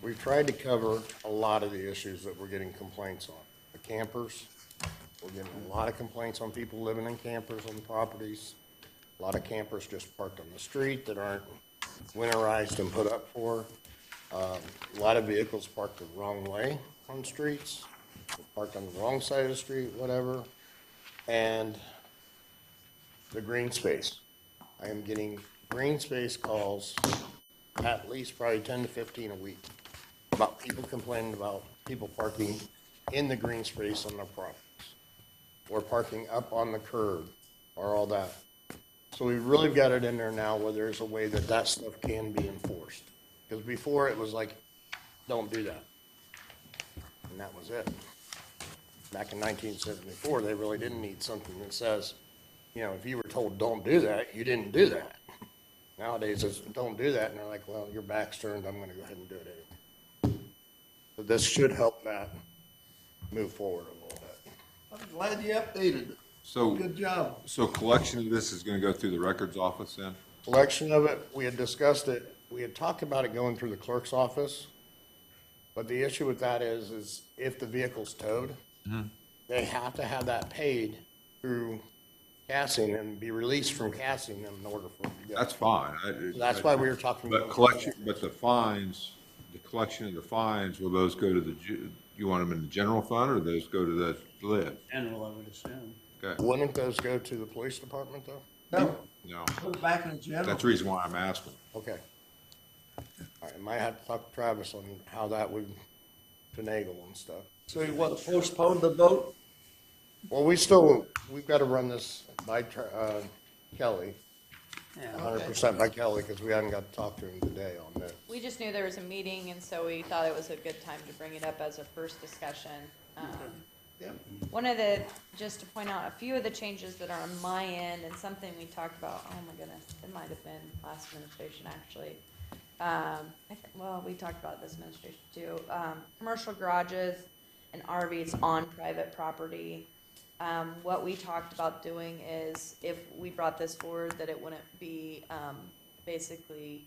We've tried to cover a lot of the issues that we're getting complaints on. The campers, we're getting a lot of complaints on people living in campers on properties. A lot of campers just parked on the street that aren't winterized and put up for. A lot of vehicles parked the wrong way on streets, parked on the wrong side of the street, whatever. And the green space. I am getting green space calls at least probably 10 to 15 a week about people complaining about people parking in the green space on their properties, or parking up on the curb, or all that. So we've really got it in there now where there's a way that that stuff can be enforced. Because before it was like, don't do that. And that was it. Back in 1974, they really didn't need something that says, you know, if you were told, don't do that, you didn't do that. Nowadays, it's don't do that, and they're like, well, your back's turned, I'm gonna go ahead and do it anyway. So this should help that move forward a little bit. I'm glad you updated it. So, Good job. so collection of this is gonna go through the records office then? Collection of it, we had discussed it, we had talked about it going through the clerk's office. But the issue with that is if the vehicle's towed, they have to have that paid through Cassing and be released from Cassing in order for it to go. That's fine. That's why we were talking about. But collection, but the fines, the collection of the fines, will those go to the, you want them in the general fund or those go to the lid? General, I would assume. Okay, Wouldn't those go to the police department though? No, no, put it back in the general. that's the reason why I'm asking. Okay. All right, might have to talk to Travis on how that would finagle and stuff. So you want to postpone the vote? Well, we've got to run this by Kelly, Yeah. 100% by Kelly, because we haven't got to talk to him today on this. We just knew there was a meeting, and so we thought it was a good time to bring it up as a first discussion. Yeah. One of the, just to point out, a few of the changes that are on my end, and something we talked about, oh my goodness, it might have been last administration, actually. Well, we talked about this administration too. Commercial garages and RVs on private property. What we talked about doing is, if we brought this forward, that it wouldn't be, basically,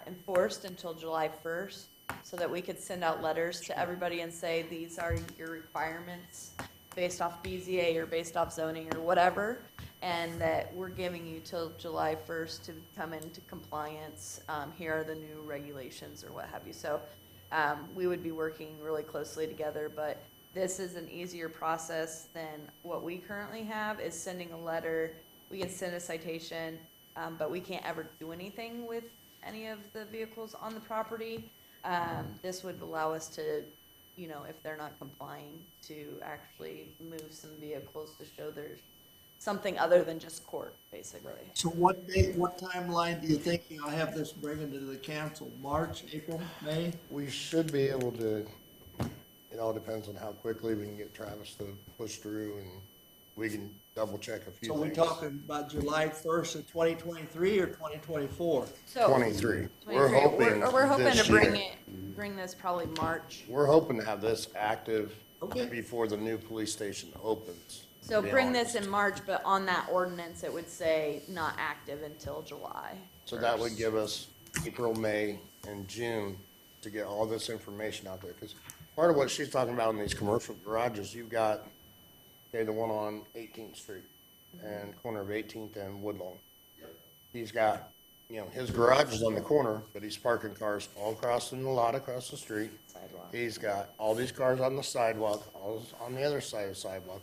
enforced until July 1st, so that we could send out letters to everybody and say, these are your requirements based off BZA or based off zoning or whatever, and that we're giving you till July 1st to come into compliance. Here are the new regulations or what have you. So we would be working really closely together, but this is an easier process than what we currently have, is sending a letter. We can send a citation, but we can't ever do anything with any of the vehicles on the property. This would allow us to, you know, if they're not complying, to actually move some vehicles to show there's something other than just court, basically. So what date, what timeline do you think you'll have this bringing to the council? March, April, May? We should be able to, it all depends on how quickly we can get Travis to push through, and we can double check a few So things. we're talking about July 1st of 2023 or 2024? So 23. We're 23. hoping We're hoping this to bring year. bring this probably March. We're hoping to have this active Okay. before the new police station opens. So to be bring this honest. in March, but on that ordinance, it would say not active until July. So that would give us April, May, and June to get all this information out there. Because part of what she's talking about in these commercial garages, you've got, okay, the one on 18th Street and corner of 18th and Woodlawn. He's got, you know, his garage is on the corner, but he's parking cars all across in the lot across the street. Sidewalk. He's got all these cars on the sidewalk, all on the other side of the sidewalk.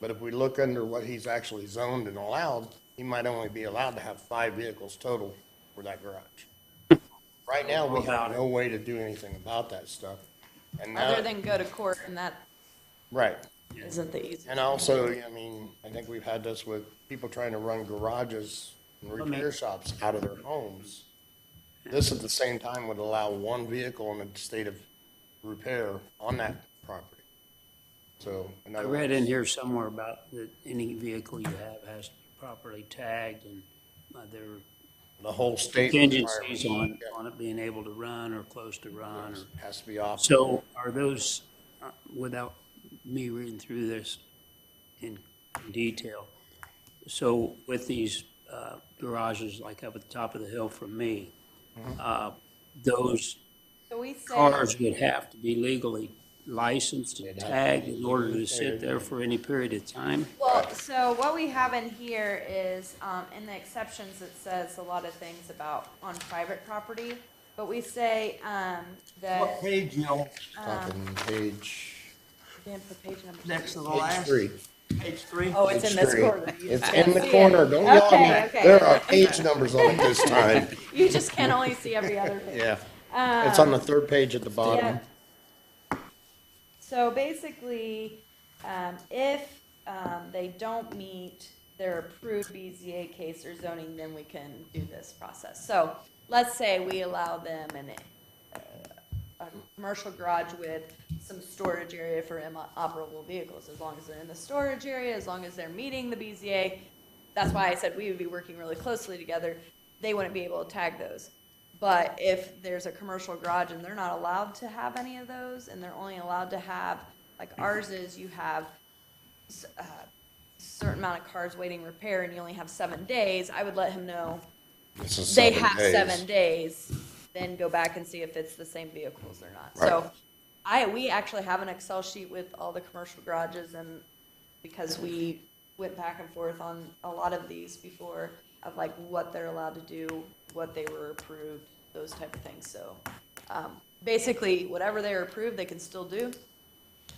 But if we look under what he's actually zoned and allowed, he might only be allowed to have 5 vehicles total for that garage. Right now, we have no way to do anything about that stuff. And now, Other than go to court, and that right. isn't the easiest. And also, I mean, I think we've had this with people trying to run garages and repair shops out of their homes. This at the same time would allow 1 vehicle in a state of repair on that property. So, in I other read in words, here somewhere about that any vehicle you have has to be properly tagged, and there are the whole state contingencies requirement on it being able to run or close to run. Or has to be off. So are those, without me reading through this in detail, so with these garages like up at the top of the hill from me, those So we say. cars would have to be legally licensed and tagged in order to sit there for any period of time? Well, so what we have in here is, in the exceptions, it says a lot of things about on private property, but we say, What that, page, you know, Talking page, Dan, put page number. next to the page last? 3. Page 3? Oh, it's in this Page corner. three. You It's just can't in the see it. corner, don't yell Okay, at me. okay. There are page numbers on it this time. You just can only see every other page. Yeah, it's on the 3rd page at the bottom. Yeah. So basically, if they don't meet they're approved BZA case or zoning, then we can do this process. So let's say we allow them a commercial garage with some storage area for operable vehicles, as long as they're in the storage area, as long as they're meeting the BZA. That's why I said we would be working really closely together. They wouldn't be able to tag those. But if there's a commercial garage and they're not allowed to have any of those, and they're only allowed to have, like ours is, you have a certain amount of cars waiting repair and you only have 7 days, I would let him know This is they 7 have days. 7 days, then go back and see if it's the same vehicles or not. Right. So we actually have an Excel sheet with all the commercial garages, and because we went back and forth on a lot of these before, of like what they're allowed to do, what they were approved, those type of things. So basically, whatever they were approved, they can still do.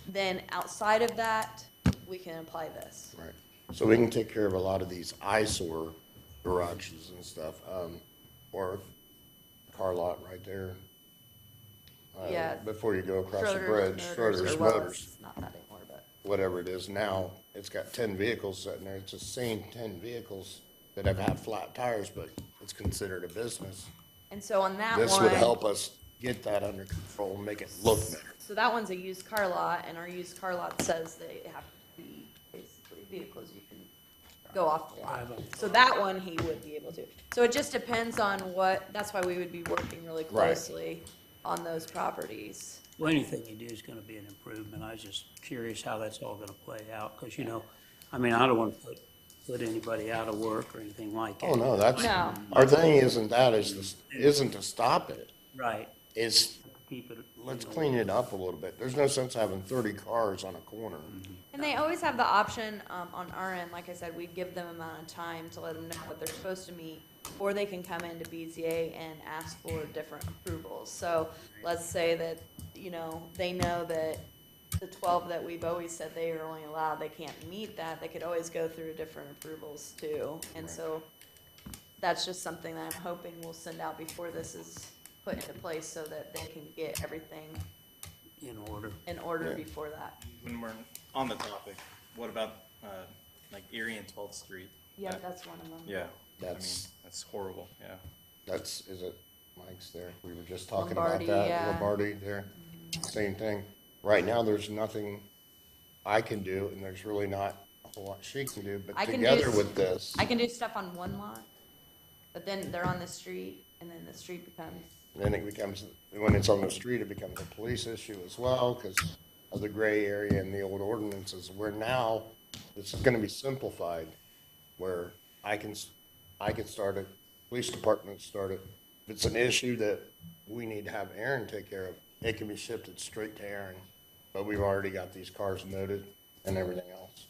Then outside of that, we can apply this. Right. So we can take care of a lot of these eyesore garages and stuff, or car lot right there. Yeah. Before you go across the Schroeder's bridge, or Schroeder's Wells, Motors, it's not that anymore, but. whatever it is now, it's got 10 vehicles sitting there. It's the same 10 vehicles that have had flat tires, but it's considered a business. And so on that This would one, help us get that under control and make it look better. so that one's a used car lot, and our used car lot says they have to be basically vehicles you can go off the lot. So that one he would be able to. So it just depends on what, that's why we would be working really Right. closely on those properties. Well, anything you do is gonna be an improvement. I was just curious how that's all gonna play out, because, I mean, I don't wanna put anybody out of work or anything like that. Oh, no, that's, No. our thing isn't to stop it. Right, It's, keep it. let's clean it up a little bit. There's no sense having 30 cars on a corner. And they always have the option, on our end, like I said, we give them amount of time to let them know what they're supposed to meet, or they can come into BZA and ask for different approvals. So let's say that, they know that the 12 that we've always said they are only allowed, they can't meet that, they could always go through different approvals too. And so that's just something that I'm hoping we'll send out before this is put into place, so that they can get everything In order. in order Yeah. before that. When we're on the topic, what about, like Erie and 12th Street? Yeah, that's one of them. Yeah, I mean, That's- that's horrible, yeah. Is it Mike's there? We were just talking about Lombardi, that. yeah. Lombardi there, same thing. Right now, there's nothing I can do, and there's really not a whole lot she can do, but I can together do- with this, I can do stuff on one lot, but then they're on the street, and then the street becomes, then it becomes, when it's on the street, it becomes a police issue as well, because of the gray area and the old ordinances, where now, this is gonna be simplified, where I can start it, police department start it. If it's an issue that we need to have Aaron take care of, it can be shifted straight to Aaron, but we've already got these cars noted and everything else.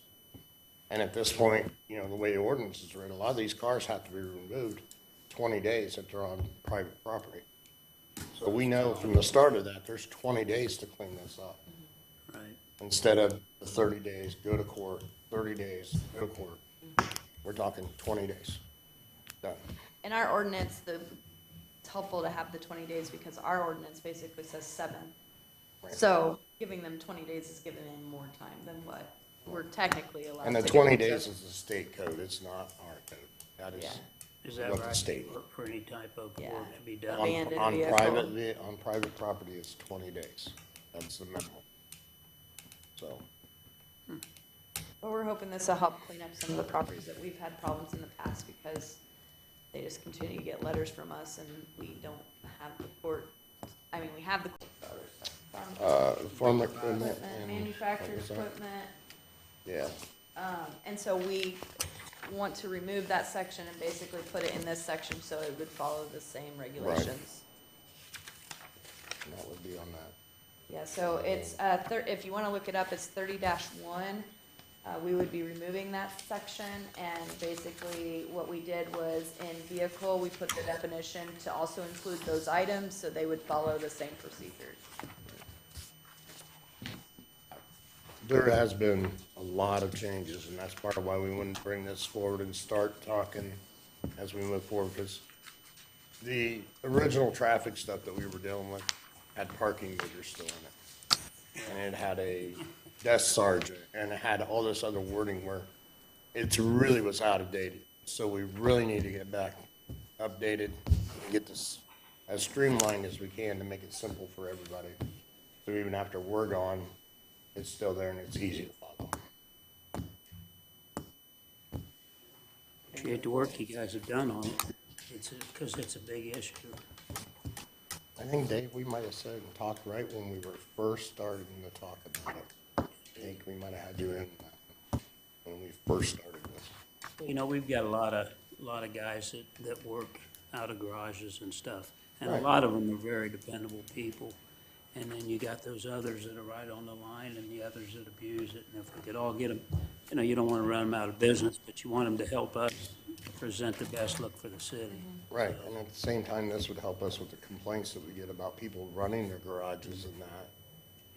And at this point, the way the ordinance is written, a lot of these cars have to be removed 20 days if they're on private property. So we know from the start of that, there's 20 days to clean this up. Right. Instead of the 30 days, go to court, 30 days, go to court. We're talking 20 days. Done. in our ordinance, it's helpful to have the 20 days, because our ordinance basically says 7. So giving them 20 days is giving them more time than what we're technically allowed to And the give 20 them. days is the state code, it's not our code. That is Yeah. Is that what the right? state. For any type of Yeah. work to be done? On, Abandoned on vehicle. on private property, it's 20 days. That's the minimum. So, But we're hoping this will help clean up some of the properties that we've had problems in the past, because they just continue to get letters from us, and we don't have the court, we have the court for other stuff. farm equipment and. Manufacturer's what was that? equipment. Yeah, And so we want to remove that section and basically put it in this section, so it would follow the same regulations. and that would be on that. Yeah, so it's, if you wanna look it up, it's 30-1. We would be removing that section, and basically what we did was in vehicle, we put the definition to also include those items, so they would follow the same procedures. There has been a lot of changes, and that's part of why we wanted to bring this forward and start talking as we move forward, because the original traffic stuff that we were dealing with had parking meters still in it. And it had a desk sergeant, and it had all this other wording where It really was out of date. So we really need to get back updated and get this as streamlined as we can to make it simple for everybody. So even after we're gone, it's still there and it's easy to follow. Appreciate the work you guys have done on it. It's, because it's a big issue. I think, Dave, we might have said and talked right when we were first starting to talk about it. I think we might have had you in when we first started this. You know, we've got a lot of guys that work out of garages and stuff. And a Right. lot of them are very dependable people. And then you got those others that are right on the line and the others that abuse it. And if we could all get them, you know, you don't want to run them out of business, but you want them to help us present the best look for the city. Right, and at the same time, this would help us with the complaints that we get about people running their garages and that.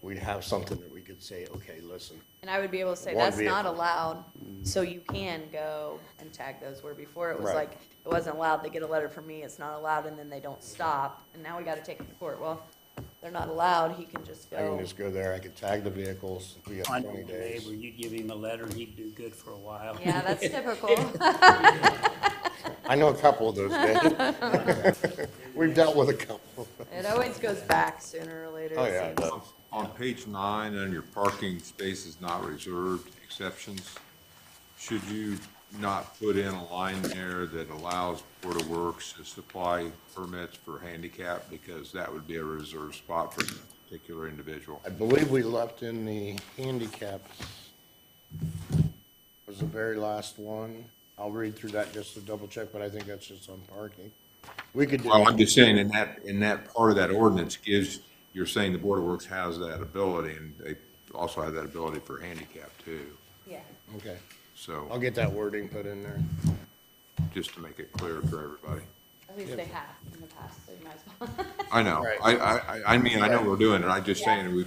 We'd have something that we could say, okay, listen, And I would be able to say, One that's not vehicle. allowed, so you can go and tag those, where before it was Right. like, it wasn't allowed, they get a letter from me, it's not allowed, and then they don't stop, and now we gotta take them to court. Well, they're not allowed, he can just I can go. just go there, I could tag the vehicles, we have I know 20 a days. neighbor, you give him a letter and he'd do good for a while. Yeah, that's typical. I know a couple of those days. We've dealt with a couple. It always goes back sooner or later, Oh, it yeah, it seems. does. On page 9, on your parking spaces not reserved exceptions, should you not put in a line there that allows Board of Works to supply permits for handicap? Because that would be a reserved spot for a particular individual. I believe we left in the handicap, was the very last one. I'll read through that just to double check, but I think that's just on parking. We could do. Well, I'm just saying, in that part of that ordinance gives, you're saying the Board of Works has that ability, and they also have that ability for handicap too. Yeah. Okay, So, I'll get that wording put in there. just to make it clear for everybody. At least they have in the past, so you might as well. I know, Right. I mean, I know we're doing it, I'm just Yeah. saying,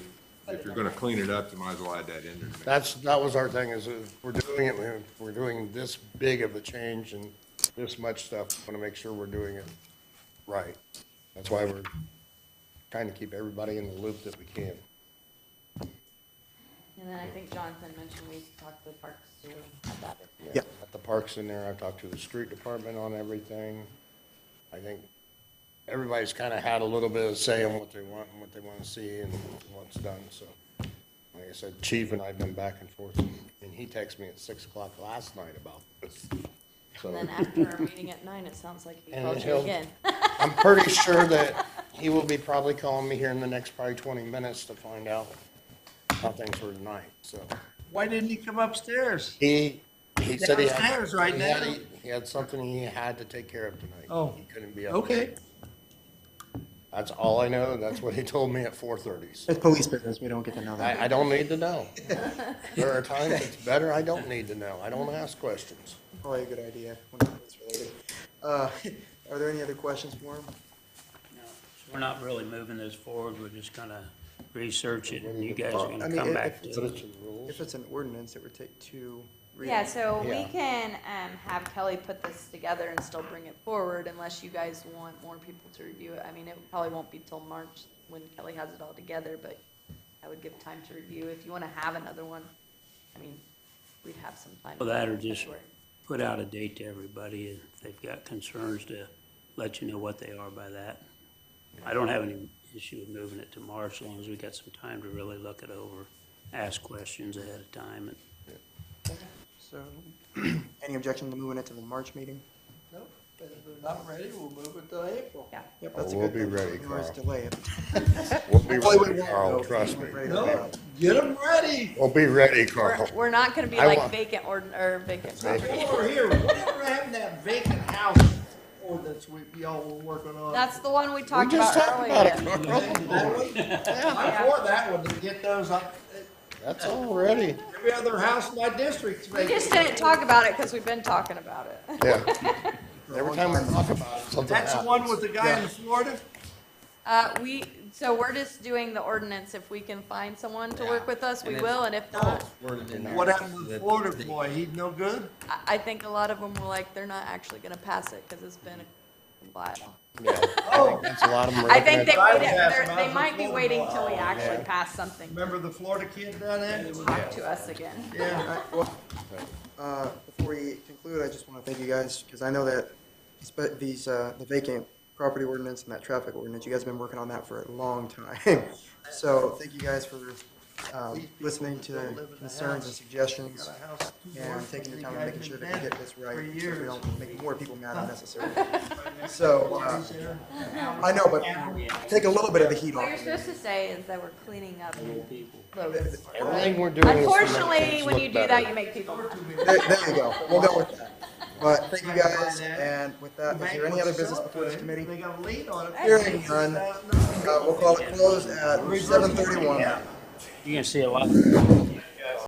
if you're gonna clean it up, you might as well add that in there. That was our thing, is if we're doing it, we're doing this big of a change and this much stuff, want to make sure we're doing it right. That's why we're trying to keep everybody in the loop that we can. And then I think Jonathan mentioned we talked to the parks too, have that. Yep. Got the parks in there, I've talked to the street department on everything. I think everybody's kind of had a little bit of say on what they want and what they want to see and what's done, so. Like I said, Chief and I've been back and forth, and he texted me at 6 o'clock last night about this. So, And then after our meeting at 9, it sounds like he And called you he'll- again. I'm pretty sure that he will be probably calling me here in the next probably 20 minutes to find out how things were tonight, so. Why didn't he come upstairs? He said he had. Downstairs right now. He had something he had to take care of tonight. Oh. He couldn't be up. Okay. That's all I know. That's what he told me at 4:30. It's police business, we don't get to know that. I don't need to know. There are times it's better I don't need to know. I don't ask questions. Probably a good idea when it's related. Are there any other questions for him? No, so we're not really moving this forward, we're just gonna research it, and you guys are I gonna mean, come if- back Put to it it. to the rules. If it's an ordinance, it would take 2 Yeah, readings. so we Yeah. can have Kelly put this together and still bring it forward unless you guys want more people to review it. I mean, it probably won't be till March when Kelly has it all together, but I would give time to review. If you want to have another one, I mean, we'd have some time. Well, that or just February. put out a date to everybody, and if they've got concerns, to let you know what they are by that. I don't have any issue with moving it to March, as long as we got some time to really look it over, ask questions ahead of time, and So, any objection to moving it to the March meeting? Nope, if they're not ready, we'll move it to April. Yeah. Yep, that's a We'll good be thing. ready, We can always Carl. delay it. We'll be Hopefully we ready, won't, Carl, though. trust me. Ready to No, go. get them ready. We'll be ready, Carl. We're not gonna be I like want- vacant or vacant property. Over here, whatever happened to that vacant house ordinance y'all were working on? That's the one we We talked just about talked about earlier. it, Carl. Before that one, to get those up, That's all ready. every other house in my district's We vacant. just didn't talk about it because we've been talking about it. Yeah. Every time we talk about it, something That's the happens. one with the guy in Florida? So we're just doing the ordinance. If we can find someone to work with us, we will, and if not, What happened to the Florida boy? He's no good? I think a lot of them were like, they're not actually gonna pass it, because it's been a while. Yeah, I think that's a lot of them. are I looking think they at- waited, Drive they're- past they Mountain might be Florida. waiting till we actually pass something to Remember the Florida kid down there? talk to us again. Yeah. Before we conclude, I just want to thank you guys, because I know that these, the vacant property ordinance and that traffic ordinance, you guys have been working on that for a long time. So thank you guys for listening to concerns and suggestions and taking your time and making sure that we get this right, so we don't make more people mad unnecessarily. So, I know, but take a little bit of the heat What off. you're supposed to say is that we're cleaning up loads. Everything we're doing is to make Unfortunately, things when look you do better. that, you make people. There you go, we'll go with that. But thank you guys, and with that, is there any other business before this committee? They got a lien on it. Hearing none, we'll call it closed at 7:31. You're gonna see a lot.